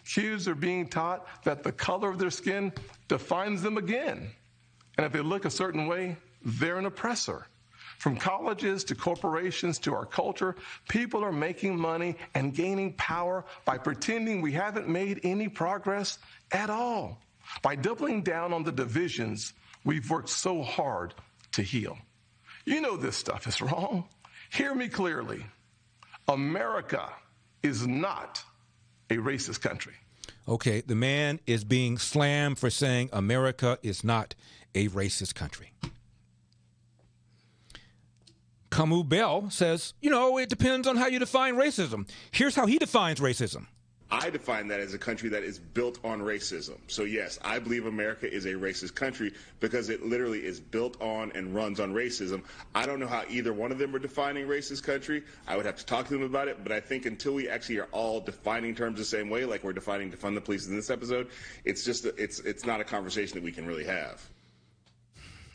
Kids are being taught that the color of their skin defines them again. And if they look a certain way, they're an oppressor. From colleges to corporations to our culture, people are making money and gaining power by pretending we haven't made any progress at all, by doubling down on the divisions we've worked so hard to heal. You know this stuff is wrong. Hear me clearly. America is not a racist country. Okay, the man is being slammed for saying America is not a racist country. Camus Bell says, it depends on how you define racism. Here's how he defines racism. I define that as a country that is built on racism. So yes, I believe America is a racist country because it literally is built on and runs on racism. I don't know how either one of them are defining racist country. I would have to talk to them about it, but I think until we actually are all defining terms the same way, like we're defining defund the police in this episode, it's not a conversation that we can really have.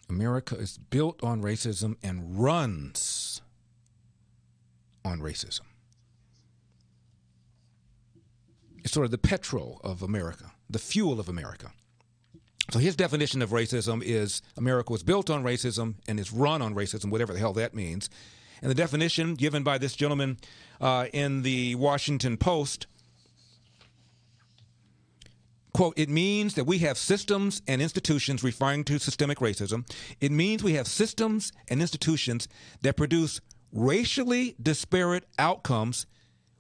America is built on racism and runs on racism. It's sort of the petrol of America, the fuel of America. So his definition of racism is America was built on racism and is run on racism, whatever the hell that means. And the definition given by this gentleman in the Washington Post, quote, it means that we have systems and institutions, referring to systemic racism. It means we have systems and institutions that produce racially disparate outcomes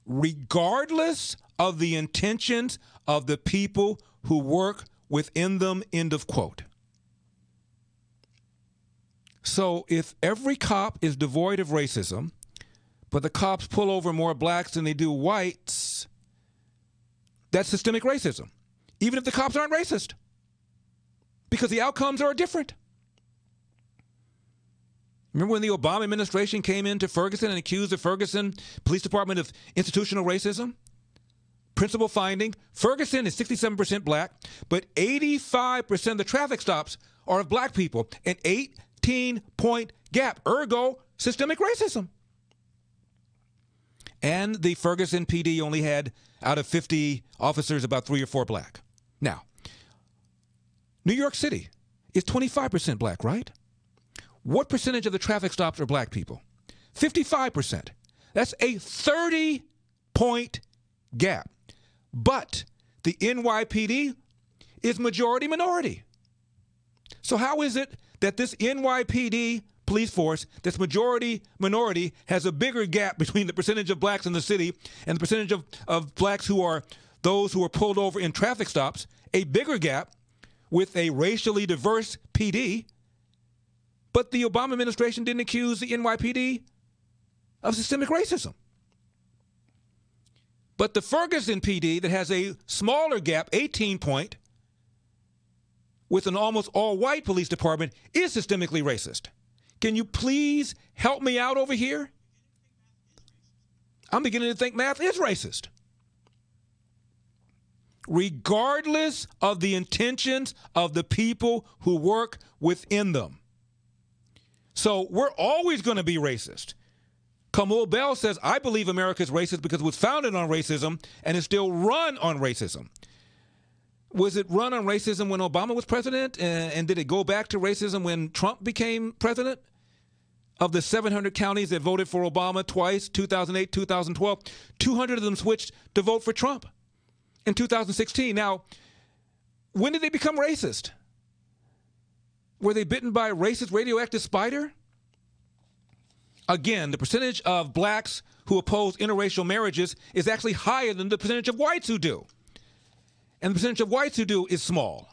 regardless of the intentions of the people who work within them, end of quote. So if every cop is devoid of racism, but the cops pull over more blacks than they do whites, that's systemic racism. Even if the cops aren't racist, because the outcomes are different. Remember when the Obama administration came into Ferguson and accused the Ferguson Police Department of institutional racism? Principal finding, Ferguson is 67% black, but 85% of the traffic stops are of black people, an 18-point gap, ergo systemic racism. And the Ferguson PD only had, out of 50 officers, about 3 or 4 black. Now, New York City is 25% black, right? What percentage of the traffic stops are black people? 55%. That's a 30-point gap. But the NYPD is majority minority. So how is it that this NYPD police force that's majority minority has a bigger gap between the percentage of blacks in the city and the percentage of blacks who are those who are pulled over in traffic stops, a bigger gap with a racially diverse PD, but the Obama administration didn't accuse the NYPD of systemic racism? But the Ferguson PD that has a smaller gap, 18-point, with an almost all-white police department is systemically racist. Can you please help me out over here? I'm beginning to think math is racist. Regardless of the intentions of the people who work within them. So we're always going to be racist. Camus Bell says, I believe America is racist because it was founded on racism and is still run on racism. Was it run on racism when Obama was president? And did it go back to racism when Trump became president? Of the 700 counties that voted for Obama twice, 2008, 2012, 200 of them switched to vote for Trump in 2016. Now, when did they become racist? Were they bitten by a racist radioactive spider? Again, the percentage of blacks who oppose interracial marriages is actually higher than the percentage of whites who do. And the percentage of whites who do is small.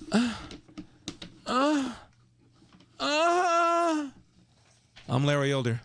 I'm Larry Elder.